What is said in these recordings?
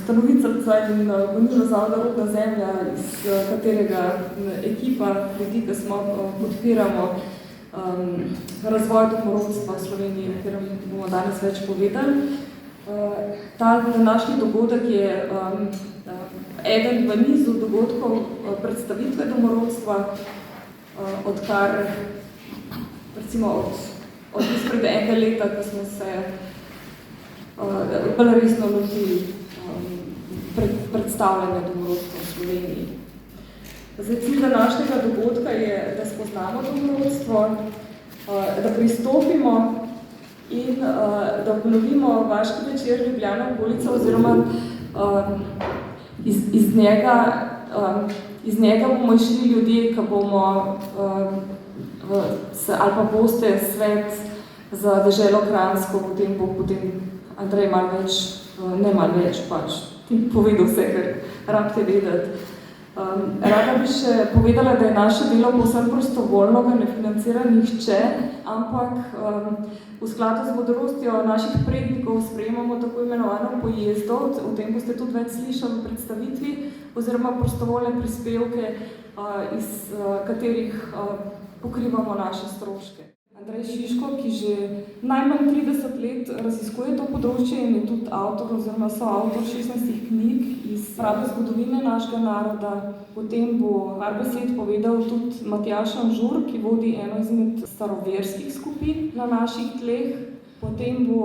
ustanoviteljica in gonilna zavoda Rodna zemlja, iz katerega ekipa ljudi, ki smo podpiramo razvoj domorodstva v Sloveniji, o katerem bomo danes več povedali. Ta današnji dogodek je eden v nizu dogodkov predstavitve domorodstva, odkar recimo od izpred enega leta, ko smo se bolj resno lotili predstavljanja domorodstva v Sloveniji. Zdaj, cilj današnjega dogodka je, da spoznamo domorodstvo, da pristopimo in da obnovimo Vaški večer Ljubljana okolica oziroma iz njega bomo išli ljudje, ki bomo ali pa boste svet za deželo Kranjsko, potem bo Andrej malo več, ne malo več pač, povedal vse, kar rabite vedeti. Rada bi še povedala, da je naše delo povsem prostovoljno, ga ne financira nihče, ampak v skladu z modrostjo naših prednikov sprejemamo tako imenovano pojezdo, o tem boste tudi več slišali v predstavitvi, oziroma prostovoljne prispevke, iz katerih pokrivamo naše stroške. Andrej Šiško, ki že najmanj 30 let raziskuje to področje in je tudi avtor oziroma soavtor 16 knjig iz prave zgodovine našega naroda. Potem bo par besed povedal tudi Matjaž Anžur, ki vodi eno izmed staroverskih skupin na naših tleh. Potem bo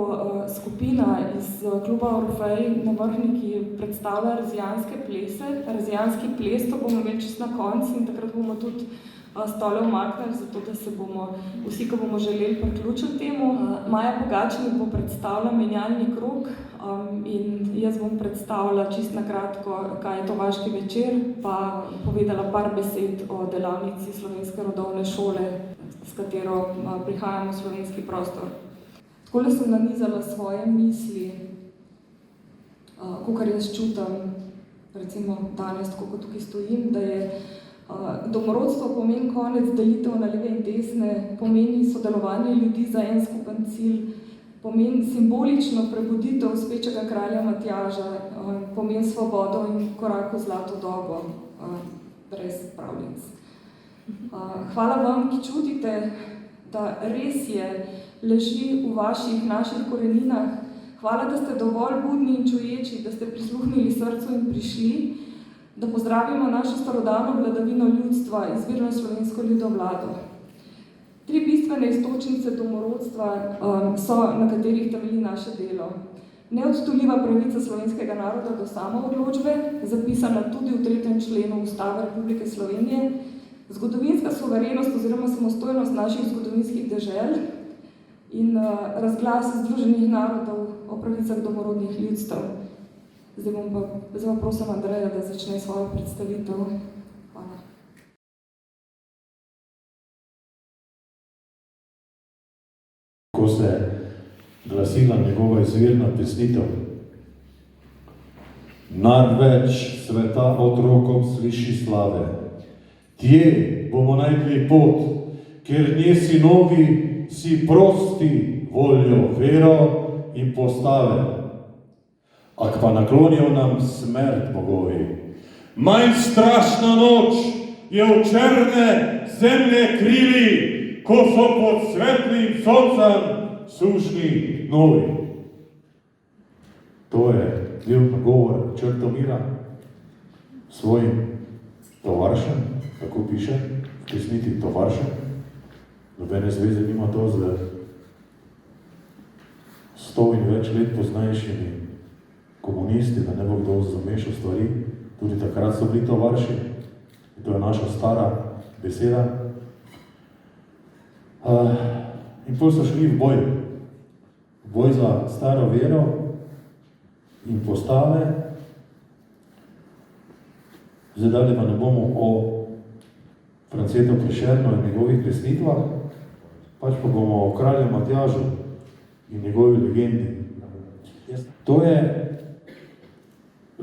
skupina iz kluba Orfej na Vrhniki predstavlja rezijanske plese. Rezijanski ples, to bomo imeli čisto na koncu in takrat bomo tudi stole umaknili, zato da se bomo vsi, ko bomo želeli, priključili temu. Maja Pogačnik bo predstavila menjalni krog in jaz bom predstavila čisto na kratko, kaj je to Vaški večer, pa povedala par besed o delavnici Slovenske rodovne šole, s katero prihajamo v slovenski prostor. Takole sem nanizala svoje misli, kakor jaz čutim, recimo danes, tako kot tukaj stojim, da je domorodstvo pomeni konec delitev na leve in desne, pomeni sodelovanje ljudi za en skupen cilj, pomeni simbolično prebuditev spečega kralja Matjaža, pomeni svobodo in korak v zlato dobo, brez pravljic. Hvala vam, ki čutite, da res je, leži v vaših, naših koreninah. Hvala, da ste dovolj budni in čuječi, da ste prisluhnili srcu in prišli, da pozdravimo našo starodavno vladavino ljudstva, izvirno slovensko ljudovlado. 3 bistvene iztočnice domorodstva so, na katerih temelji naše delo. Neodtujljiva pravica slovenskega naroda do samoodločbe, zapisana tudi v 3. členu Ustave Republike Slovenije, zgodovinska suverenost oziroma samostojnost naših zgodovinskih dežel in razglas Združenih narodov o pravicah domorodnih ljudstev. Zdaj bom pa prosim Andreja, da začne svojo predstavitev. Hvala. Ko se glasila njegova izvirna pesnitev. Največ sveta otrokom sliši slave. Tje bomo najdli pot, ker nje sinovi si prosti voljo, vero in postave. Ak pa naklonijo nam smrt bogovi. Manj strašna noč je v črne zemlje krili, ko so pod svetlim soncem sušni novi. To je bil nagovor Črtomira svojim tovaršem, tako piše, v pesniti tovaršem. Nobene zveze nima to z 100 in več let poznajšimi komunisti, da ne bo kdo zamešal stvari, tudi takrat so bili tovarši, in to je naša stara beseda. In potem so šli v boj za staro vero in postave. Zdaj dalje pa ne bomo o Francetu Prešernu in njegovih pesnitvah, pač pa bomo o kralju Matjažu in njegovi legendi. To je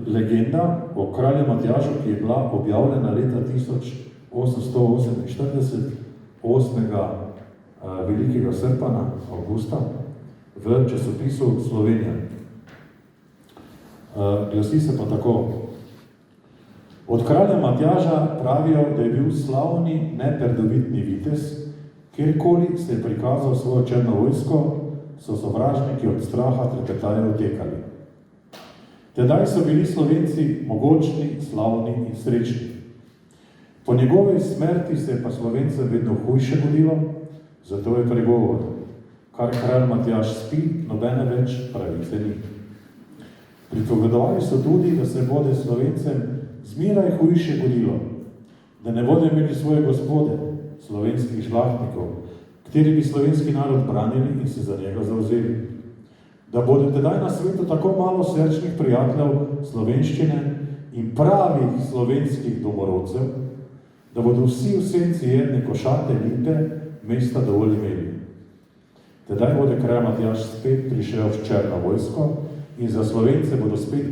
legenda o kralju Matjažu, ki je bila objavljena leta 1848, 8. velikega srpana, avgusta, v časopisu Slovenija. Glasi se pa tako. Od kralja Matjaža pravijo, da je bil slavni, neperdovitni vitez, kjerkoli se je prikazal svojo črno vojsko, so sovražniki od straha trepetaje utekali. Tedaj so bili Slovenci mogočni, slavni in srečni. Po njegovi smrti se je pa Slovencem vedno hujše godilo, zato je pregovor, kar kralj Matjaž spi, nobene več pravice ni. Pripovedovali so tudi, da se bode Slovencem zmeraj hujše godilo, da ne bodo imeli svoje gospode, slovenskih šlahtnikov, kateri bi slovenski narod branili in se za njega zavzeli. Da bodo tedaj na svetu tako malo srčnih prijateljev slovenščine in pravih slovenskih domorodcev, da bodo vsi v senci jedne košate lipe mesta dovolj imeli. Tedaj bo kralj Matjaž spet prišel v črno vojsko in za Slovence bodo spet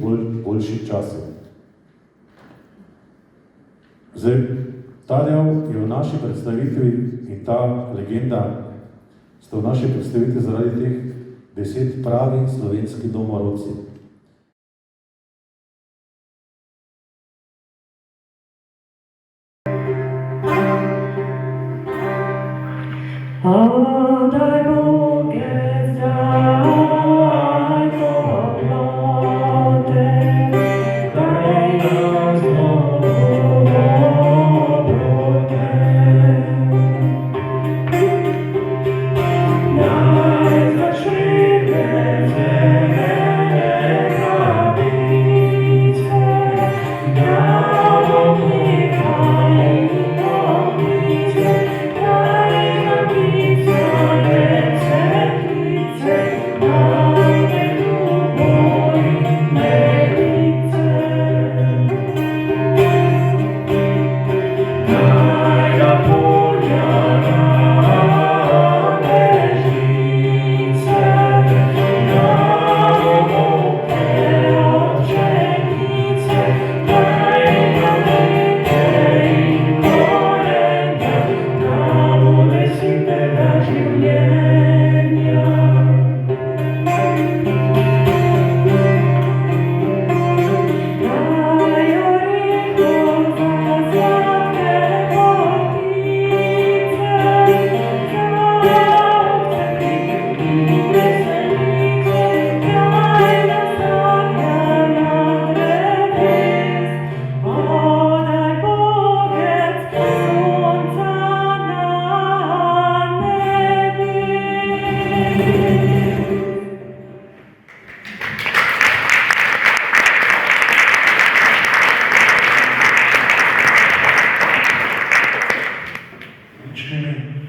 boljši časi. Zdaj, ta del je v naši predstavitvi in ta legenda sta v naši predstavitvi zaradi teh 10 pravi slovenski domorodci. Daj Boge, daj dobrote, daj nam znovu dobrote. Daj začne zelene pravice, daj ognika in ognice, daj nam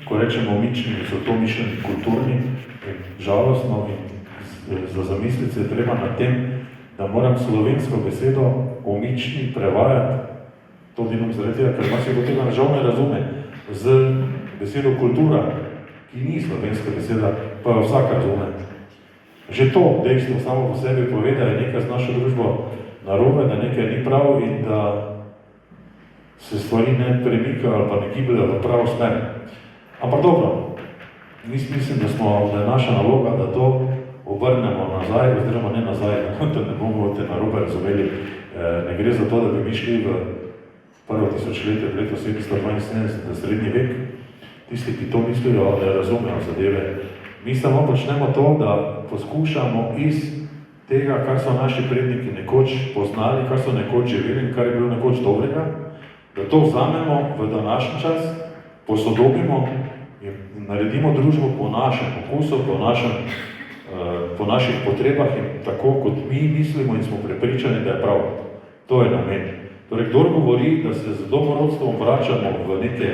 Ko rečemo omični, so to mišljeni kulturni in žalostno in za zamisliti se je treba na tem, da moram slovensko besedo omični prevajati. To delam zaradi tega, ker se tega žal ne razume z besedo kultura, ki ni slovenska beseda, pa jo vsak razume. Že to dejstvo samo po sebi pove, da je nekaj z našo družbo narobe, da nekaj ni prav in da se stvari ne premikajo ali pa ne gibljajo v pravo smer. Ampak dobro, mislim, da je naša naloga, da to obrnemo nazaj, oziroma ne nazaj, da ne bomo te narobe razumeli. Ne gre za to, da bi mi šli v prvo tisočletje, v leto 772, srednji vek. Tisti, ki to mislijo, ne razumejo zadeve. Mi samo počnemo to, da poskušamo iz tega, kar so naši predniki nekoč poznali, kar so nekoč živeli in kar je bilo nekoč dobrega, da to vzamemo v današnji čas, posodobimo in naredimo družbo po našem okusu, po naših potrebah in tako, kot mi mislimo in smo prepričani, da je prav. To je namen. Torej, kdor govori, da se z domorodstvom vračamo v neke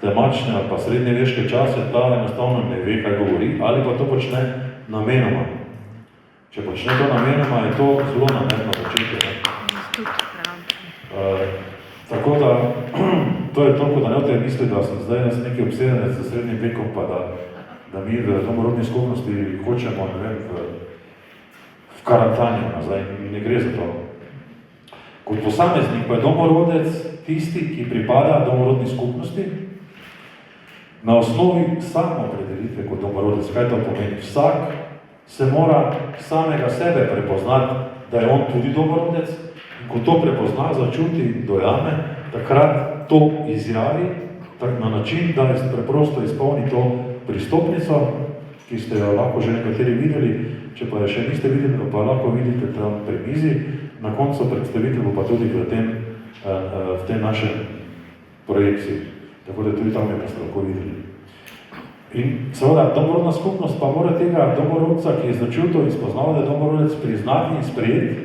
temačne ali pa srednjeveške čase, ta enostavno ne ve, kaj govori, ali pa to počne namenoma. Če počne to namenoma, je to zelo namerno početje. Tako da, to je toliko, da ne boste mislili, da sem zdaj neki obsedenec za srednjim vekom, pa da mi v domorodni skupnosti hočemo, ne vem, v karantanju nazaj, ne gre za to. Kot posameznik pa je domorodec tisti, ki pripada domorodni skupnosti, na osnovi samoopredelitve kot domorodec. Kaj to pomeni? Vsak se mora samega sebe prepoznati da je on tudi domorodec, in ko to prepozna, začuti, dojame, takrat to izjavi na način, da preprosto izpolni to pristopnico, ki ste jo lahko že nekateri videli, če pa jo še niste videli, pa lahko vidite tam pri mizi, na koncu predstavitev bo pa tudi v tem našem projekciji, tako da tudi tam je pa ste lahko videli. In seveda, domorodna skupnost pa mora tega domorodca, ki je začutil in spoznal, da je domorodec, priznati in sprejeti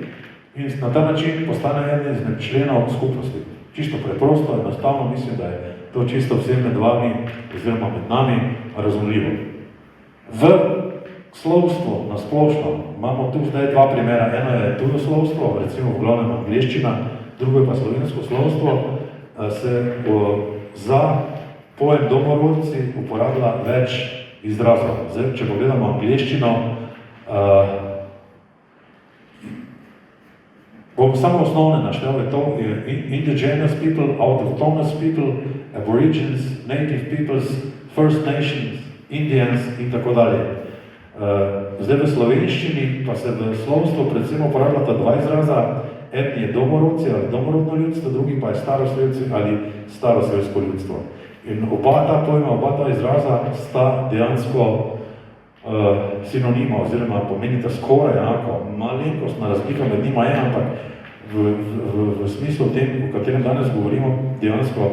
in na ta način postane eden izmed členov skupnosti. Čisto preprosto, enostavno mislim, da je to čisto vsem med vami oziroma med nami razumljivo. V slovstvu na splošno imamo tu zdaj dva primera. Eno je tujo slovstvo, recimo v glavnem angleščina, drugo je pa slovensko slovstvo, se za pojem domorodci uporablja več izrazov. Zdaj, če pogledamo angleščino, bom samo osnovne naštel, je to indigenous people, autochthonous people, aborigines, native peoples, first nations, Indians in tako dalje. Zdaj v slovenščini pa se v slovstvu predvsem uporabljata dva izraza. Eden je domorodci ali domorodno ljudstvo, drugi pa je starosveljci ali starosveljsko ljudstvo. In oba ta pojma, oba ta izraza sta dejansko sinonima oziroma pomenita skoraj enako. Malenkostna razlika med njima je, ampak v smislu tem, o katerem danes govorimo, dejansko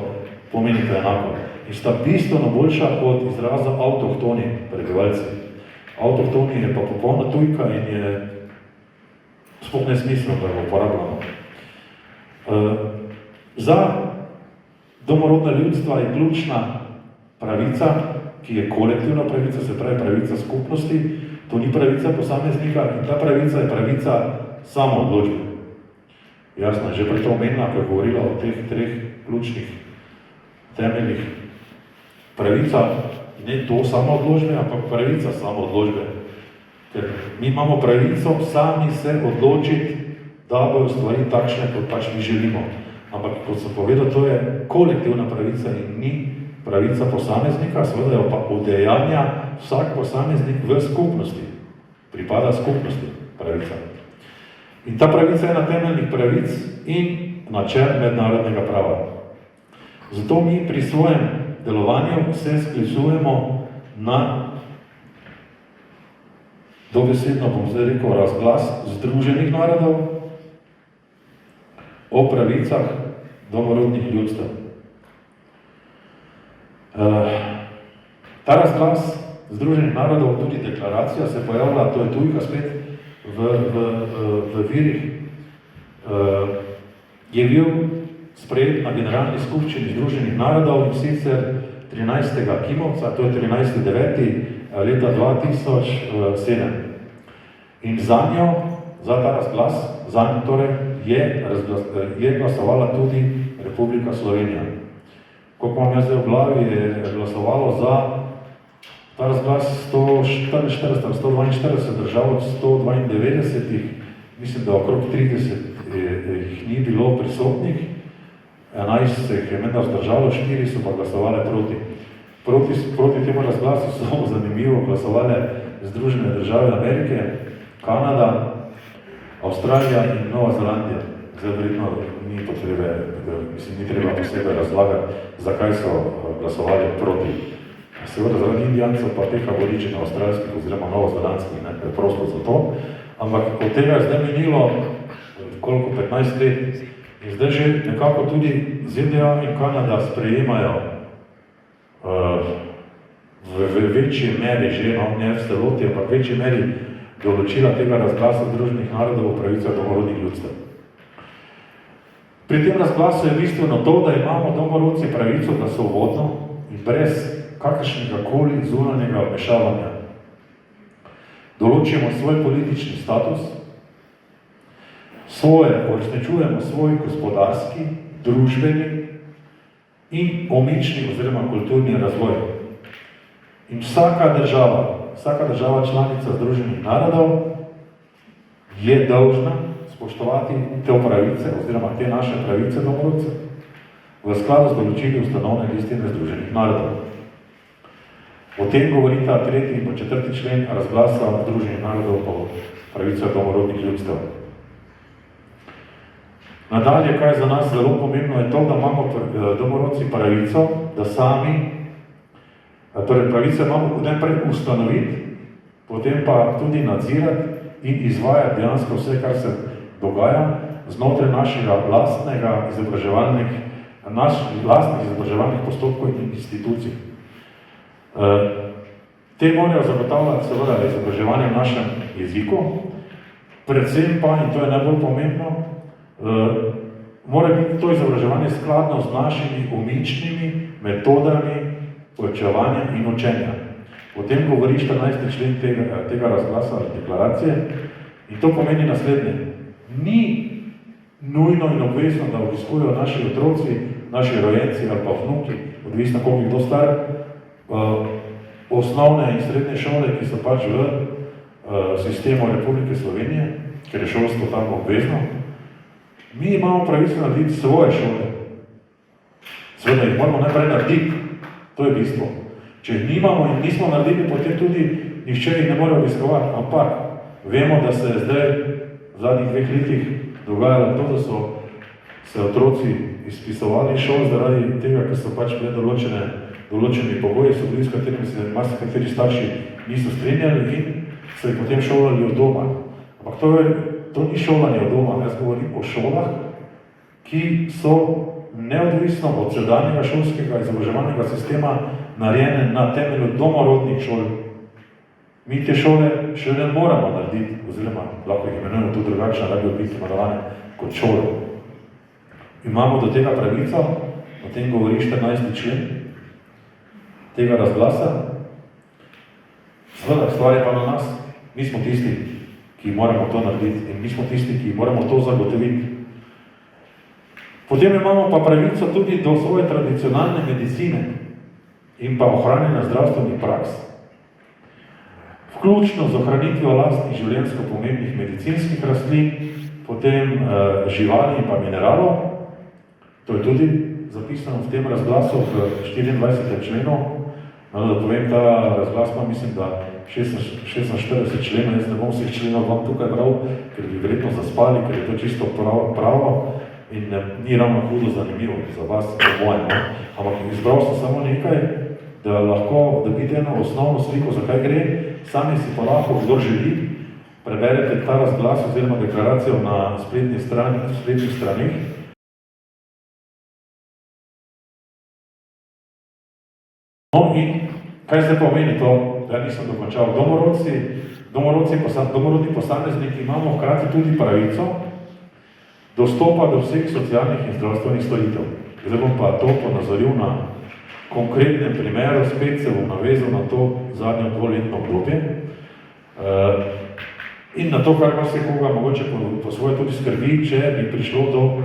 pomenita enako. In sta bistveno boljša od izraza avtohtoni prebivalci. Avtohtoni je pa popolna tujka in je sploh nesmiselno, da jo uporabljamo. Za domorodna ljudstva je ključna pravica, ki je kolektivna pravica, se pravi pravica skupnosti, to ni pravica posameznika in ta pravica je pravica samoodločbe. Jasno je že prej to omenila, ko je govorila o teh treh ključnih temeljnih pravica, ne to samoodločbe, ampak pravica samoodločbe. Ker mi imamo pravico sami se odločiti, da bojo stvari takšne, kot pač mi želimo. Ampak, kot sem povedal, to je kolektivna pravica in ni pravica posameznika, seveda jo pa udejanja vsak posameznik v skupnosti. Pripada skupnosti pravica. In ta pravica je ena temeljnih pravic in načel mednarodnega prava. Zato mi pri svojem delovanju se sklicujemo na, dobesedno bom zdaj rekel, razglas Združenih narodov o pravicah domorodnih ljudstev. Ta razglas Združenih narodov, tudi deklaracija, se pojavlja, to je tujka spet, v virih, je bil sprejet na Generalni skupščini Združenih narodov in sicer 13. Kimovca, to je 13.9. leta 2007. In zanjo, za ta razglas, zanjo torej je glasovala tudi Republika Slovenija. Koliko imam jaz zdaj v glavi, je glasovalo za ta razglas 144, 142 držav od 192, mislim, da okrog 30 jih ni bilo prisotnih, 11 se jih je menda vzdržalo, 4 so pa glasovali proti. Proti temu razglasu so zanimivo glasovali Združene države Amerike, Kanada, Avstralija in Nova Zelandija. Zdaj verjetno ni potrebe, ni treba posebej razlagati, zakaj so glasovali proti. Seveda zaradi Indijancev pa teh aboriginov avstralskih oziroma novozelandskih, ne, preprosto zato. Ampak od tega je zdaj minilo koliko, 15 let. In zdaj že nekako tudi ZDA in Kanada sprejemajo v večji meri že, no, ne v celoti, ampak v večji meri določila tega razglasa Združenih narodov o pravicah domorodnih ljudstev. Pri tem razglasu je bistveno to, da imamo domorodci pravico, da svobodno in brez kakršnega koli zunanjega vmešavanja določimo svoj politični status, uresničujemo svoj gospodarski, družbeni in omični oziroma kulturni razvoj. In vsaka država članica Združenih narodov je dolžna spoštovati te pravice oziroma te naše pravice domorodcev v skladu z določili ustanovne listine Združenih narodov. O tem govorita 3. in 4. člen razglasa Združenih narodov o pravicah domorodnih ljudstev. Nadalje, kaj je za nas zelo pomembno, je to, da imamo domorodci pravico, da sami, torej pravico imamo najprej ustanoviti, potem pa tudi nadzirati in izvajati dejansko vse, kar se dogaja znotraj našega lastnih izobraževalnih postopkov in institucij. Te morajo zagotavljati seveda izobraževanje v našem jeziku, predvsem pa, in to je najbolj pomembno, mora biti to izobraževanje skladno z našimi umičnimi metodami poučevanja in učenja. O tem govori 14. člen tega razglasa ali deklaracije in to pomeni naslednje. Ni nujno in obvezno, da obiskujejo naši otroci, naši rojenci ali pa vnuki, odvisno koliko kdo star, osnovne in srednje šole, ki so pač v sistemu Republike Slovenije, ker je šolstvo tam obvezno. Mi imamo pravico narediti svoje šole. Seveda jih moramo najprej narediti, to je bistvo. Če jih nimamo in nismo naredili, potem tudi nihče jih ne more obiskovati, ampak vemo, da se je zdaj v zadnjih 2 letih dogajalo to, da so se otroci izpisovali šol zaradi tega, ker so pač bile določeni pogoji, so bili, s katerimi se marsikateri starši niso strinjali in so jih potem šolali od doma. Ampak to ni šolanje od doma, jaz govorim o šolah, ki so neodvisno od sedanjega šolskega izobraževalnega sistema narejene na temelju domorodnih šol. Mi te šole še ne moramo narediti, oziroma lahko jih imenujemo tudi drugačne, da bi biti imenovane kot šole. Imamo do tega pravico, o tem govori 14. člen tega razglasa. Seveda, stvar je pa na nas. Mi smo tisti, ki moramo to narediti in mi smo tisti, ki moramo to zagotoviti. Potem imamo pa pravico tudi do svoje tradicionalne medicine in pa ohranjanja zdravstvenih praks. Vključno z ohranitvijo lastnih življenjsko pomembnih medicinskih rastlin, potem živali in pa mineralov. To je tudi zapisano v tem razglasu v 24. členu. Da povem, ta razglas pa mislim, da 46 členov, jaz ne bom vseh členov vam tukaj bral, ker bi verjetno zaspali, ker je to čisto pravo in ni ravno hudo zanimivo za vas, po mojem. Ampak izbral sem samo nekaj, da lahko dobite eno osnovno sliko, zakaj gre, sami si pa lahko, kdo želi, preberete ta razglas oziroma deklaracijo na spletnih stranih. No in kaj se pomeni to, da nisem dokončal? Domorodni posamezniki imamo hkrati tudi pravico dostopa do vseh socialnih in zdravstvenih storitev. Zdaj bom pa to ponazoril na konkretnem primeru, spet se bom navezal na to zadnjo 2-letno obdobje in na to, kar se koga mogoče po svoje tudi skrbi, če bi prišlo do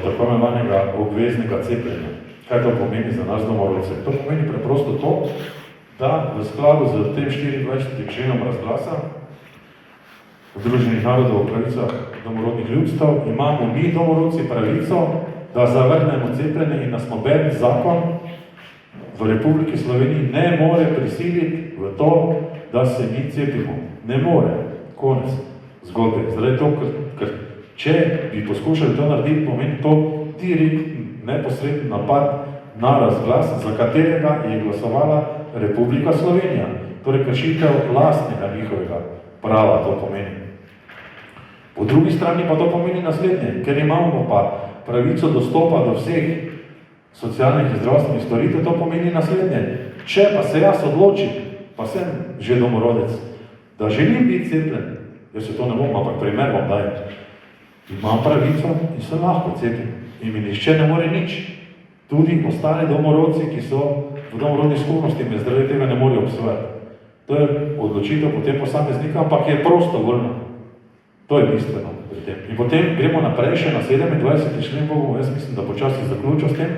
tako imenovanega obveznega cepljenja. Kaj to pomeni za nas domorodce? To pomeni preprosto to, da v skladu z tem 24. členom razglasa Združenih narodov o pravicah domorodnih ljudstev imamo mi domorodci pravico, da zavrnemo cepljenje in nas noben zakon v Republiki Sloveniji ne more prisiliti v to, da se mi cepimo. Ne more. Konec zgodbe. Zdaj to, ker če bi poskušali to narediti, pomeni to direktni, neposredni napad na razglas, za katerega je glasovala Republika Slovenija. Torej kršitev lastnega njihovega prava to pomeni. Po drugi strani pa to pomeni naslednje, ker imamo pa pravico dostopa do vseh socialnih in zdravstvenih storitev, to pomeni naslednje. Če pa se jaz odločim, pa sem že domorodec, da želim biti cepljen, jaz se to ne bom, ampak primer vam dajem, imam pravico in se lahko cepim. In mi nišče ne more nič. Tudi ostali domorodci, ki so v domorodni skupnosti, me zaradi tega ne morejo obsojati. To je odločitev potem posameznika, ampak je prostovoljna. To je bistveno pri tem. In potem gremo naprej še na 27. člen, jaz mislim, da počasi zaključil s tem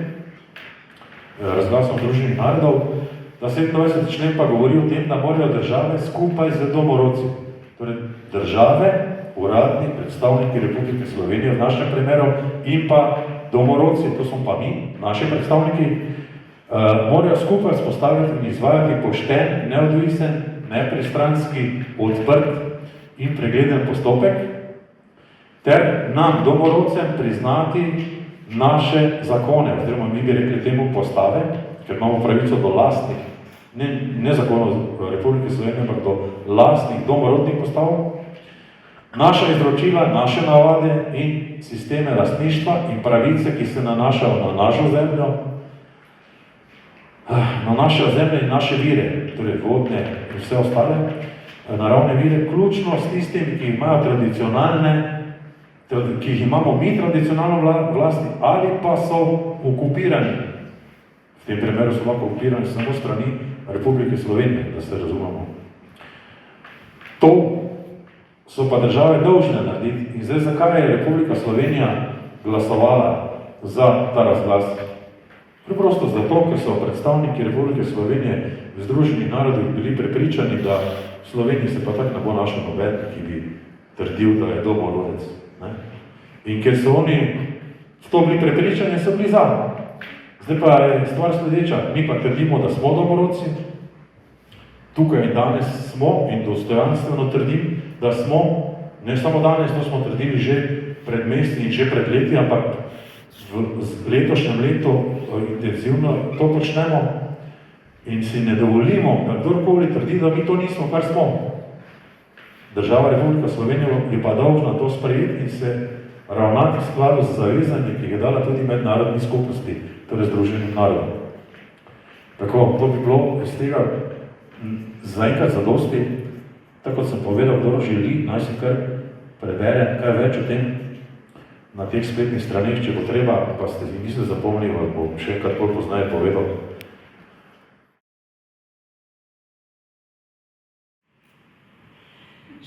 razglasom Združenih narodov, da 27. člen pa govori o tem, da morajo države skupaj z domorodci, torej države, uradni predstavniki Republike Slovenije v našem primeru in pa domorodci, to smo pa mi, naši predstavniki, morajo skupaj vzpostaviti in izvajati pošten, neodvisen, nepristranski, odprt in pregleden postopek, ter nam, domorodcem, priznati naše zakone, oziroma mi bi rekli temu postave, ker imamo pravico do lastnih, ne zakonov Republike Slovenije, ampak do lastnih domorodnih postav, naša izročila, naše navade in sisteme lastništva in pravice, ki se nanašajo na našo zemljo, na naše zemlje in naše vire, torej vodne in vse ostale naravne vire, ključno s tistimi, ki imajo tradicionalne, ki jih imamo mi tradicionalno vlasti, ali pa so okupirani. V tem primeru so lahko okupirani samo strani Republike Slovenije, da se razumemo. To so pa države dolžne narediti. In zdaj, zakaj je Republika Slovenija glasovala za ta razglas? Preprosto zato, ker so predstavniki Republike Slovenije v Združenih narodih bili prepričani, da v Sloveniji se pa tako ne bo našel noben, ki bi trdil, da je domorodec. In ker so oni v to bili prepričani, so bili za. Zdaj pa je stvar sledeča, mi pa trdimo, da smo domorodci, tukaj in danes smo in dostojanstveno trdim, da smo, ne samo danes, to smo trdili že pred meseci in že pred leti, ampak v letošnjem letu intenzivno to počnemo in si ne dovolimo, da kdorkoli trdi, da mi to nismo, kar smo. Država Republika Slovenija je pa dolžna to sprejeti in se ravnati v skladu z zavezanji, ki jih je dala tudi mednarodni skupnosti, torej Združenim narodom. Tako, to bi bilo iz tega zaenkrat zadosti. Tako kot sem povedal, kdo želi, naj si kar prebere kaj več o tem na teh spletnih straneh, če bo treba, pa ste si misli zapomnili, bom še enkrat bolj poznaje povedal.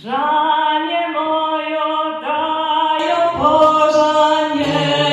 Žanje mojo dajo požanje.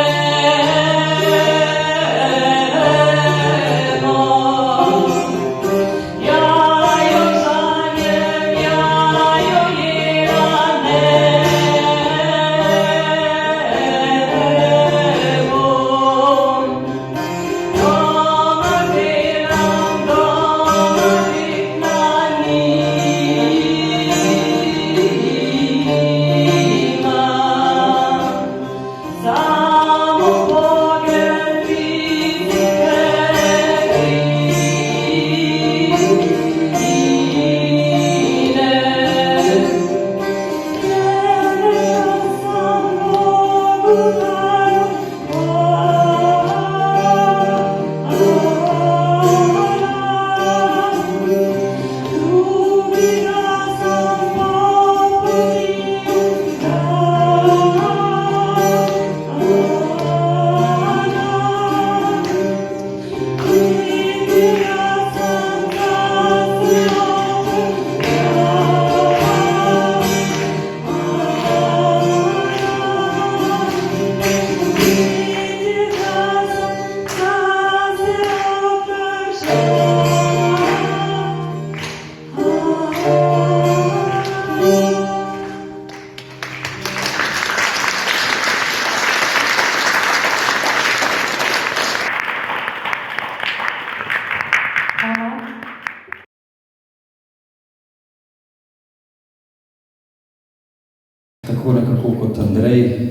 Tako nekako kot Andrej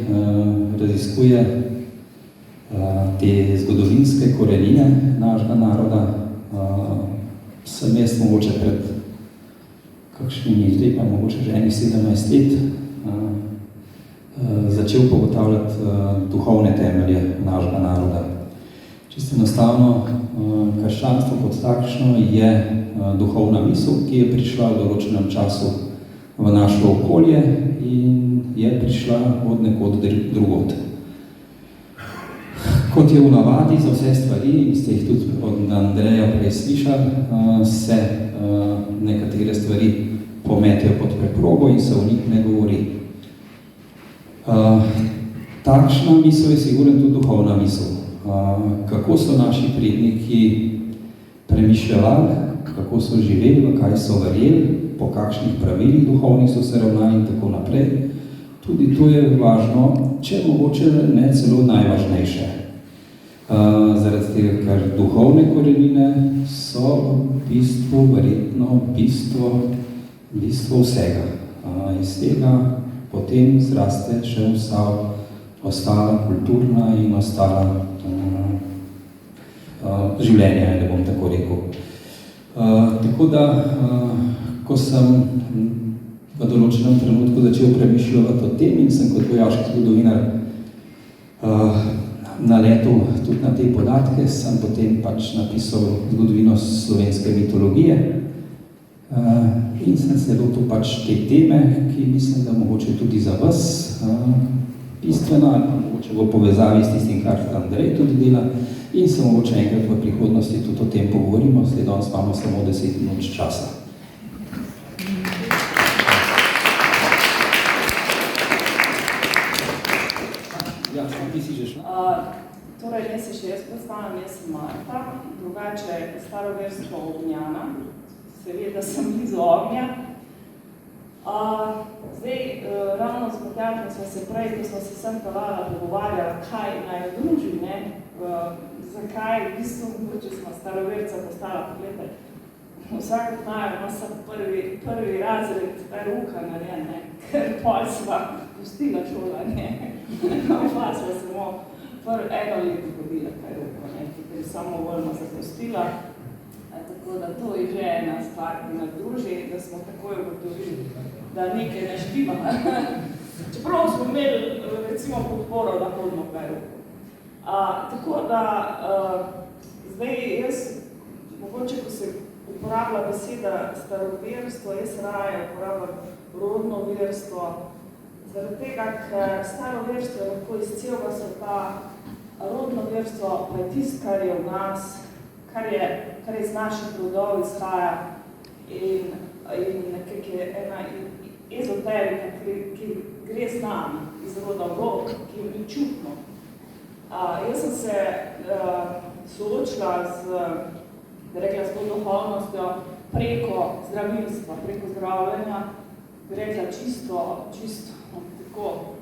raziskuje te zgodovinske korenine našega naroda, sem jaz mogoče pred kakšnimi zdaj pa mogoče že 17 let začel pogotavljati duhovne temelje našega naroda. Čisto enostavno, krščanstvo kot takšno je duhovna misel, ki je prišla v določenem času v naše okolje in je prišla od nekod drugod. Kot je v navadi za vse stvari, in ste jih tudi od Andreja prej slišali, se nekatere stvari pometejo pod preprogo in se o njih ne govori. Takšna misel je sigurno tudi duhovna misel. Kako so naši predniki premišljali, kako so živeli, v kaj so verjeli, po kakšnih pravilih duhovnih so se ravnali in tako naprej. Tudi to je važno, če mogoče ne celo najvažnejše. Zaradi tega, ker duhovne korenine so v bistvu verjetno bistvo vsega. Iz tega potem zraste še ostala kulturna in ostala življenja, da bom tako rekel. Tako da, ko sem v določenem trenutku začel premišljati o tem in sem kot vojaški zgodovinar naletel tudi na te podatke, sem potem pač napisal zgodovino slovenske mitologije in sem se lotil pač te teme, ki mislim, da mogoče tudi za vas bistvena, ali mogoče v povezavi s tistim, kar Andrej tudi dela, in se mogoče enkrat v prihodnosti tudi o tem pogovorimo, slej danes imamo samo 10 minut časa. Ja, ti si že šla? Torej, ne se še jaz predstavljam, jaz sem Marta, drugače staroversko Ognjana, seveda sem blizu ognja. Zdaj, ravno z Matjažem smo se prej, ko smo se sem pevala, dogovarjali, kaj naj druži, ne? Zakaj v bistvu, če smo staroverca postala, pogledaj, vsak od naj ima sem prvi razred peruka narejen, ne? Ker pol sva pustila šolanje, pa sva samo eno leto hodila peruko, ne? Ker samo voljno zapustila. Tako da to je že ena stvar, ki nas druži, da smo takoj ugotovili, da nekaj ne štima. Čeprav smo imeli, recimo, podporo na hodno peruko. Tako da, zdaj jaz, mogoče, ko se uporablja beseda staroverstvo, jaz raje uporabljam rodno verstvo, zaradi tega, ker staroverstvo je lahko iz celega sveta, rodno verstvo pa je tisto, kar je v nas, kar je iz naših rodov izhaja in nekaj je ena ezoterika, ki gre z nami iz roda v rod, ki je čutno. Jaz sem se soočila s to duhovnostjo preko zdravilstva, preko zdravljenja, bi rekla čisto tako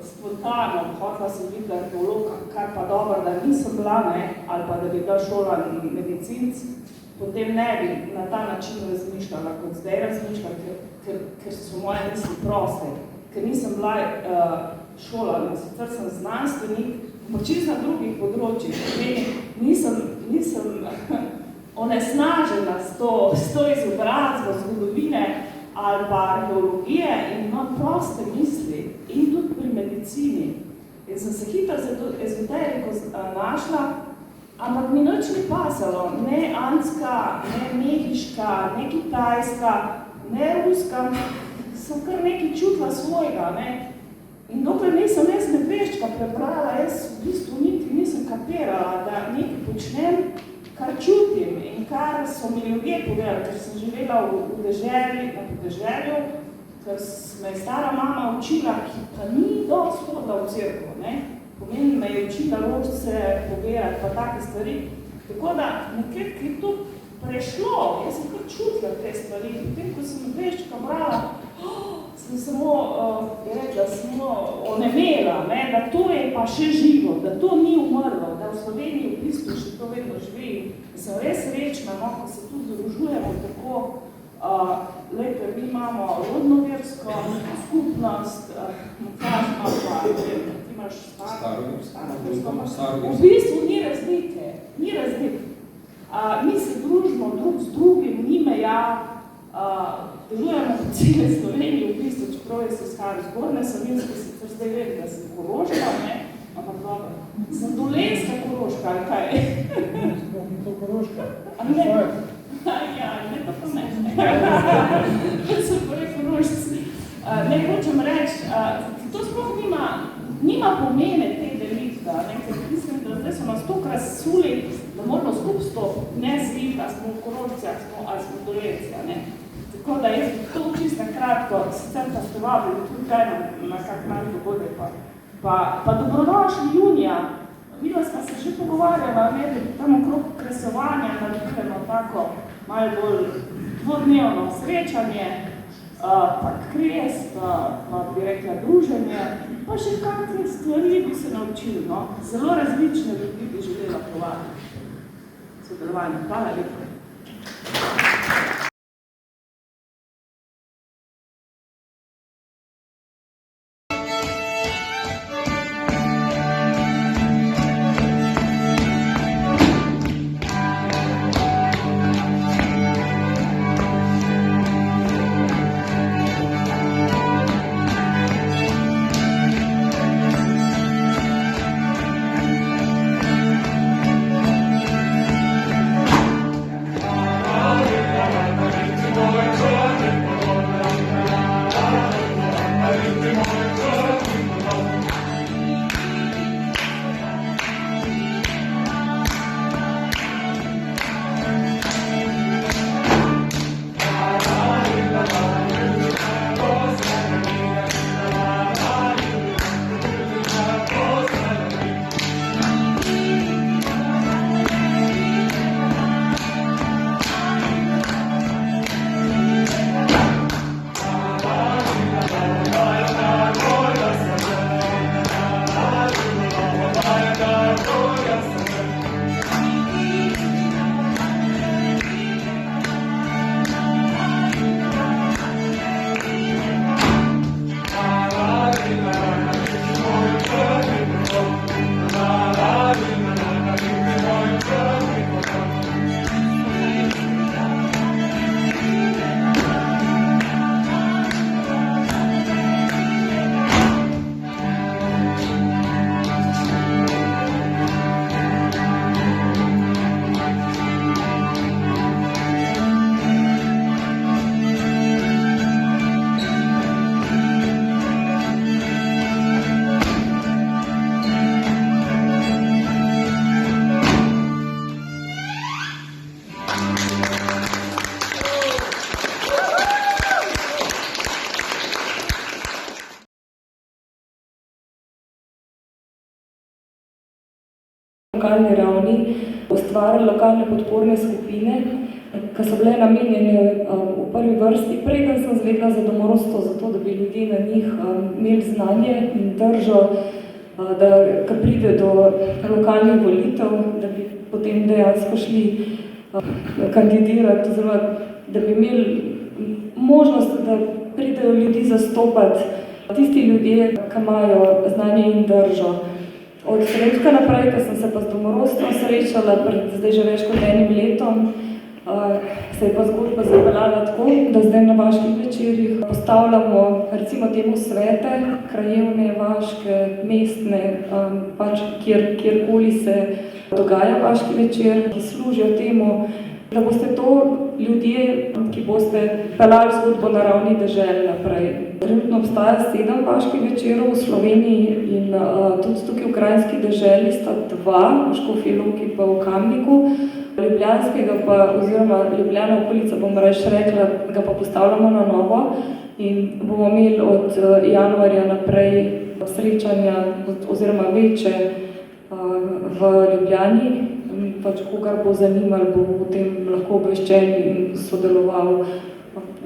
spontano, hotela sem biti arheolog, kar pa dobro, da nisem bila, ne, ali pa da bi bila šola medicinc, potem ne bi na ta način razmišljala, kot zdaj razmišljam, ker so moje misli proste, ker nisem bila šolana, sicer sem znanstvenik, pa čisto na drugih področjih, nisem onesnažena s to izobrazbo zgodovine ali pa arheologije in imam proste misli in tudi pri medicini. In sem se hitro za to ezoteriko našla, ampak mi nič ni pasalo, ne andska, ne mehiška, ne kitajska, ne ruska, sem kar nekaj čutila svojega, ne. In dokler nisem jaz nebeščka prebrala, jaz v bistvu niti nisem kapirala, da nekaj počnem, kar čutim in kar so mi ljudje povedali, ker sem živela na podeželju, ker me je stara mama učila, ki pa ni dosti hodila v cerkev, ne. Pomeni, me je učila rožce pobirati pa take stvari. Tako da nekaj je to prešlo, jaz sem kar čutila te stvari. Potem, ko sem nebeščka brala, sem samo onemela, ne, da to je pa še živo, da to ni umrlo, da v Sloveniji v bistvu še to vedno živi. Da sem res srečna, ko se tu združujemo tako, lepe, mi imamo rodnoversko skupnost, ti imaš staroversko, v bistvu ni razlike. Mi se družimo drug z drugim, ni meja, delujemo po cele Sloveniji, v bistvu, čeprav jaz izhajam z Gornje Savinjske, sicer zdaj vem, da sem Koroška, ne, ampak dobro, sem Dolenjska Koroška, ali kaj? To Koroška? Ne, ja, ne, tako ne. Sem prvi Korošci. Ne, hočem reči, to sploh nima pomene te delitve, ker mislim, da zdaj so nas tokrat suli, da moramo skup stopiti, ne zviti, a smo v Korošcih, ali smo v Dolenjci, ne. Tako da jaz to čisto kratko, sicer pa ste vabili tudi kaj na kak manj dogodek, pa dobrodošli junija. Videla smo se že pogovarjala, ne, tam okrog kresovanja naredimo tako malo bolj dvodnevno srečanje, pa krest, pa bi rekla druženje, pa še kakve stvari bi se naučili, no. Zelo različne ljudi bi želela povabiti sodelovanje. Hvala lepa. lokalni ravni ustvarili lokalne podporne skupine, ki so bile namenjene v prvi vrsti, preden sem zvedela za domorodstvo, zato da bi ljudje na njih imeli znanje in držo, da ko pride do lokalnih volitev, da bi potem dejansko šli kandidirati, oziroma da bi imeli možnost, da pridejo ljudi zastopati tisti ljudje, ki imajo znanje in držo. Od trenutka naprej, ko sem se pa z domorodstvom srečala pred zdaj že več kot enim letom, se je pa zgodba zapeljala tako, da zdaj na vaških večerjih postavljamo recimo temu svete, krajevne, vaške, mestne, pač kjerkoli se dogaja vaški večer, ki služijo temu, da boste to ljudje, ki boste peljali zgodbo na ravni dežel naprej. Trenutno obstaja 7 vaških večerov v Sloveniji in tudi tukaj v krajinski deželi sta 2, v Škofji Loki pa v Kamniku. Ljubljanskega pa, oziroma Ljubljana okolica, bom reč rekla, ga pa postavljamo na novo in bomo imeli od januarja naprej srečanja oziroma veče v Ljubljani. Pač kogar bo zanimalo, bo v tem lahko obveščen in sodeloval.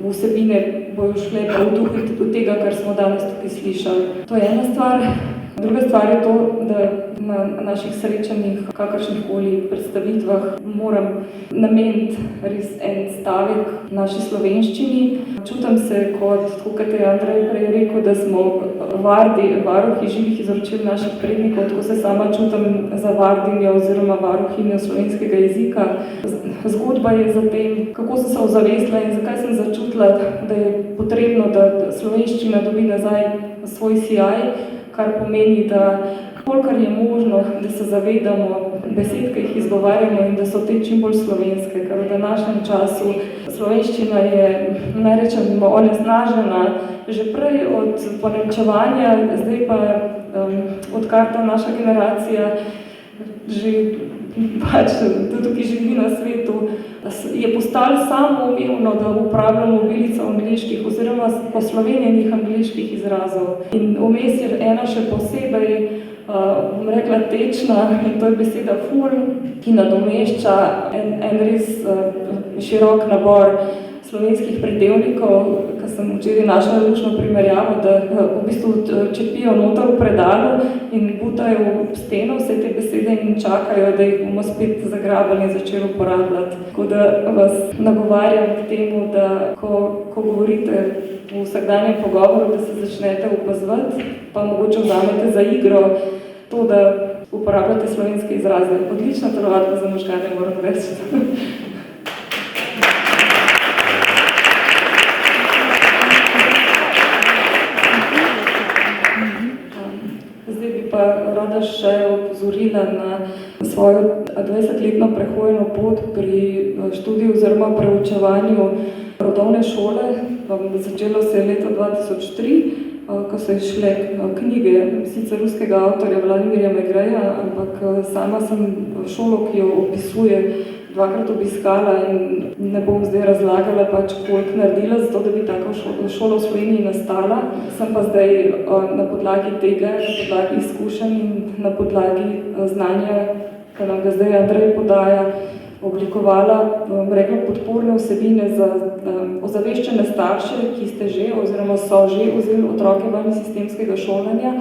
Vsebine bojo šle pa v duhu tega, kar smo danes tukaj slišali. To je ena stvar. Druga stvar je to, da na naših srečanjih, kakršnihkoli predstavitvah, moram nameniti res en stavek naši slovenščini. Čutim se kot, kot je Andrej prej rekel, da smo varuhi živih izročil naših prednikov, tako se sama čutim za vardinjo oziroma varuhinjo slovenskega jezika. Zgodba je za tem, kako sem se ozavestila in zakaj sem začutila, da je potrebno, da slovenščina dobi nazaj svoj sijaj, kar pomeni, da kolikor je možno, da se zavedamo besed, ki jih izgovarjamo in da so te čim bolj slovenske, ker v današnjem času slovenščina je, naj rečem, onesnažena že prej od ponemčevanja, zdaj pa odkar ta naša generacija že pač tukaj živi na svetu, je postalo samoumevno, da uporabljamo obilico angleških oziroma poslovenjenih angleških izrazov. In vmes je ena še posebej, bom rekla, tečna, in to je beseda ful, ki nadomešča en res širok nabor slovenskih pridevnikov, ki sem včeraj našla lušno primerjavo, da v bistvu čepijo noter v predalu in butajo v steno vse te besede in čakajo, da jih bomo spet zagrabili in začeli uporabljati. Tako da vas nagovarjam k temu, da ko govorite v vsakdanjem pogovoru, da se začnete opazovati, pa mogoče vzamete za igro to, da uporabljate slovenske izraze. Odlična telovadba za možgane, moram reči. Pa rada še opozorila na svojo 20-letno prehojeno pot pri študiju oziroma preučevanju rodovne šole. Začelo se je leta 2003, ko so izšle knjige sicer ruskega avtorja Vladimirja Megreja, ampak sama sem šolo, ki jo opisuje, 2-krat obiskala in ne bom zdaj razlagala, pač koliko naredila, zato da bi tako šolo v Sloveniji nastala. Sem pa zdaj na podlagi tega, na podlagi izkušenj in na podlagi znanja, ki nam ga zdaj Andrej podaja, oblikovala, rekla, podporne vsebine za ozaveščene starše, ki ste že oziroma so že vzeli otroke ven sistemskega šolanja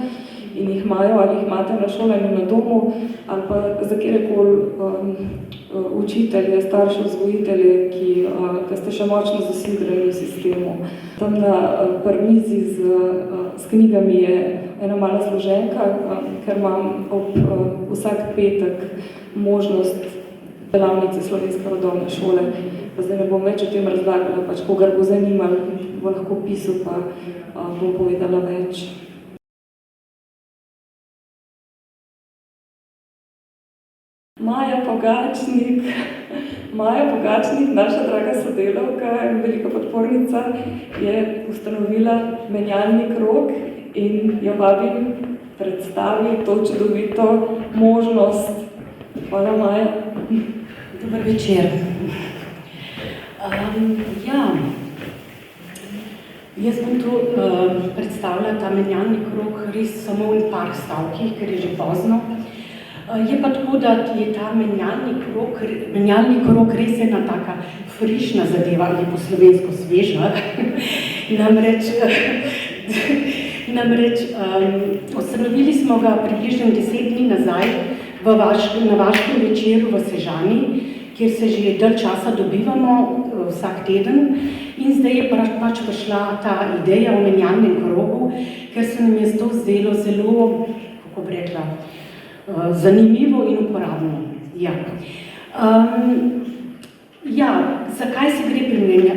in jih imajo ali jih imate na šolanju na domu ali pa za kjerkoli učitelje, starše, vzgojitelje, ki ste še močno zasidrani v sistemu. Tam na mizi s knjigami je ena mala zloženka, ker imam ob vsak petek možnost delavnice slovenske rodovne šole. Zdaj ne bom več o tem razlagala, pač kogar bo zanimalo, bo lahko pisal, pa bom povedala več. Maja Pogačnik, naša draga sodelavka in velika podpornica, je ustanovila menjalni krog in jo vabim predstavi to čudovito možnost. Hvala, Maja. Dober večer. Jaz bom tu predstavila ta menjalni krog res samo v par stavkih, ker je že pozno. Je pa tako, da je ta menjalni krog res ena taka frišna zadeva, ali po slovensko sveža. Namreč ustanovili smo ga približno 10 dni nazaj na vaškem večeru v Sežani, kjer se že dalj časa dobivamo vsak teden. In zdaj je pač prišla ta ideja o menjalnem krogu, ker se nam je to zdelo zelo, kako bi rekla, zanimivo in uporabno. Zakaj se gre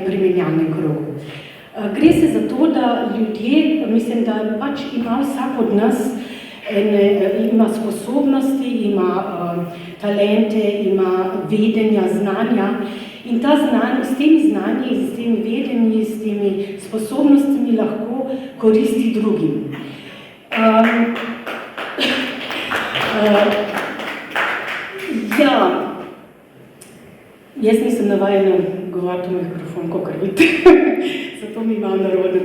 pri menjalnem krogu? Gre se za to, da ljudje, mislim, da pač ima vsak od nas ima sposobnosti, ima talente, ima vedenja, znanja in ta znanje, s temi znanji, s temi vedenji, s temi sposobnostmi lahko koristi drugim. Jaz nisem navajena govoriti v mikrofon, kakor vidite, zato mi malo naroden.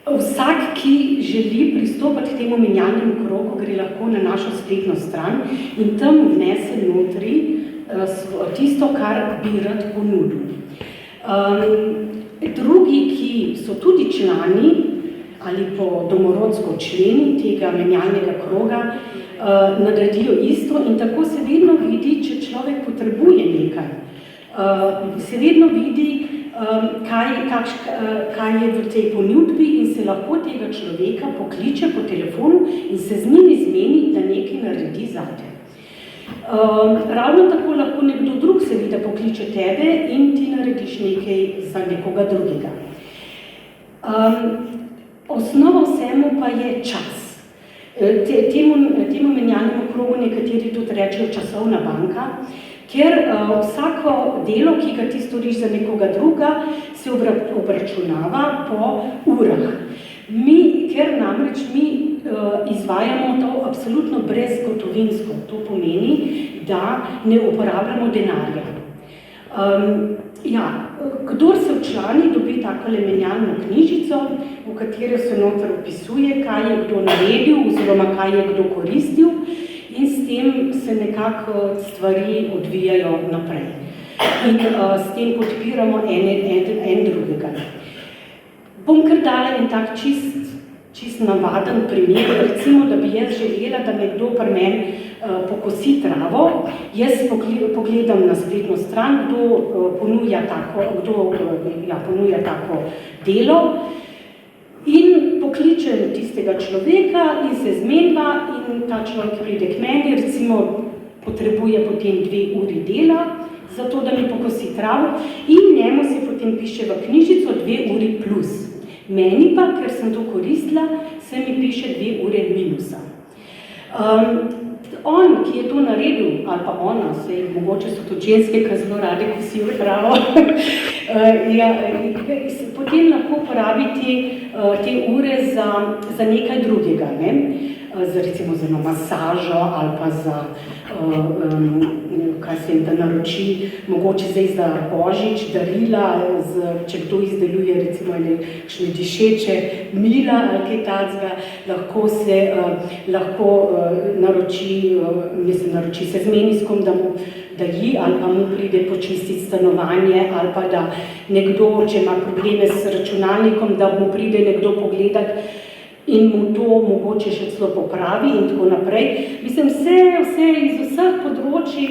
Vsak, ki želi pristopiti k temu menjalnemu krogu, gre lahko na našo spletno stran in tam vnese notri tisto, kar bi rad ponudil. Drugi, ki so tudi člani ali po domorodsko členi tega menjalnega kroga, naredijo isto in tako se vedno vidi, če človek potrebuje nekaj. Se vedno vidi, kaj je v tej ponudbi in se lahko tega človeka pokliče po telefonu in se z njim izmeni, da nekaj naredi zate. Ravno tako lahko nekdo drug seveda pokliče tebe in ti narediš nekaj za nekoga drugega. Osnova vsemu pa je čas. Temu menjalnemu krogu nekateri tudi rečejo časovna banka, ker vsako delo, ki ga ti storiš za nekoga druga, se obračunava po urah. Ker namreč mi izvajamo to absolutno brezgotovinsko, to pomeni, da ne uporabljamo denarja. Kdor se včlani, dobi takole menjalno knjižico, v katero se noter opisuje, kaj je kdo naredil oziroma kaj je kdo koristil in s tem se nekako stvari odvijajo naprej. In s tem podpiramo en drugega. Bom kar dala en tak čist navaden primer, recimo, da bi jaz želela, da nekdo pri meni pokosi travo, jaz pogledam na spletno stran, kdo ponuja tako delo in pokličem tistega človeka in se zmeniva in ta človek pride k meni, recimo potrebuje potem 2 uri dela, zato da mi pokosi travo in njemu se potem piše v knjižico 2 uri plus. Meni pa, ker sem to koristila, se mi piše 2 ure minusa. On, ki je to naredil, ali pa ona, mogoče so to ženske, ki zelo rade kosijo travo, potem lahko uporabi te ure za nekaj drugega, recimo za masažo ali pa za, da naroči, mogoče zdaj za božič, darila, če kdo izdeluje recimo nekšne dišeče mila ali kaj takega, lahko naroči se zmeni s kom, da ji ali pa mu pride počistiti stanovanje ali pa da nekdo, če ima probleme s računalnikom, da mu pride nekdo pogledati in mu to mogoče še celo popravi in tako naprej. Mislim, vse iz vseh področij,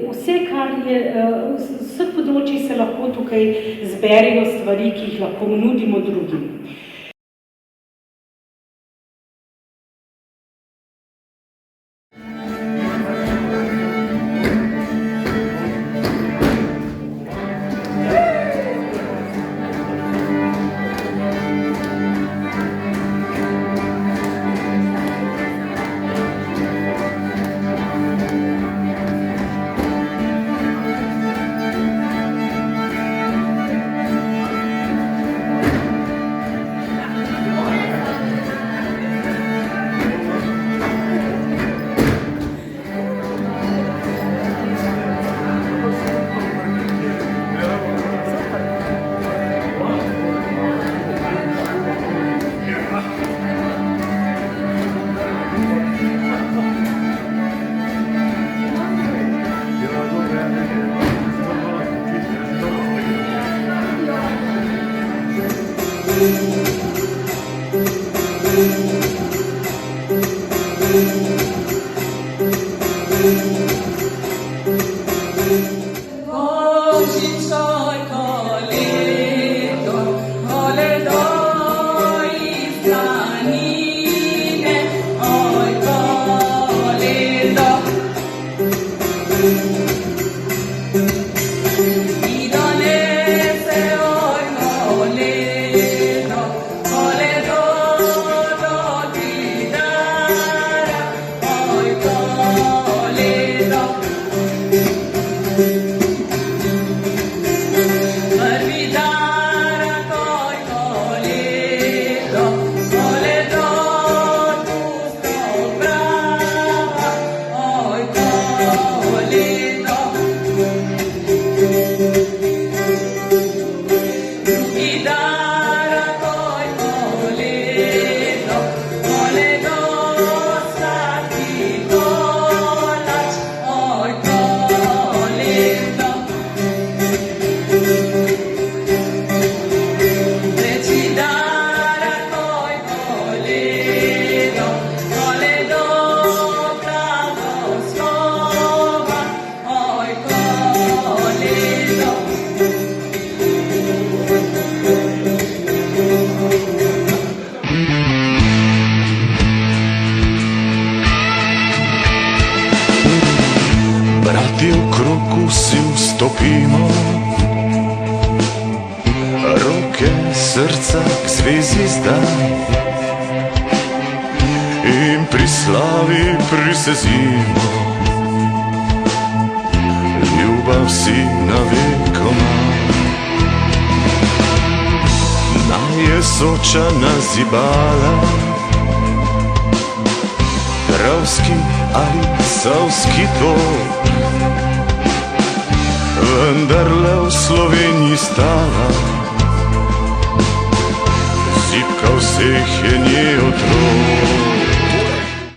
vseh področij se lahko tukaj zberejo stvari, ki jih lahko nudimo drugim. Brati u krugu si ustopimo, roke, srca k zvezi zdaj in pri slavi prisezimo, ljubav si na vekoma. Naj je Soča zibala, Dravski ali Savski tok, vendarle v Sloveniji stala, zibka vseh je nje otrok.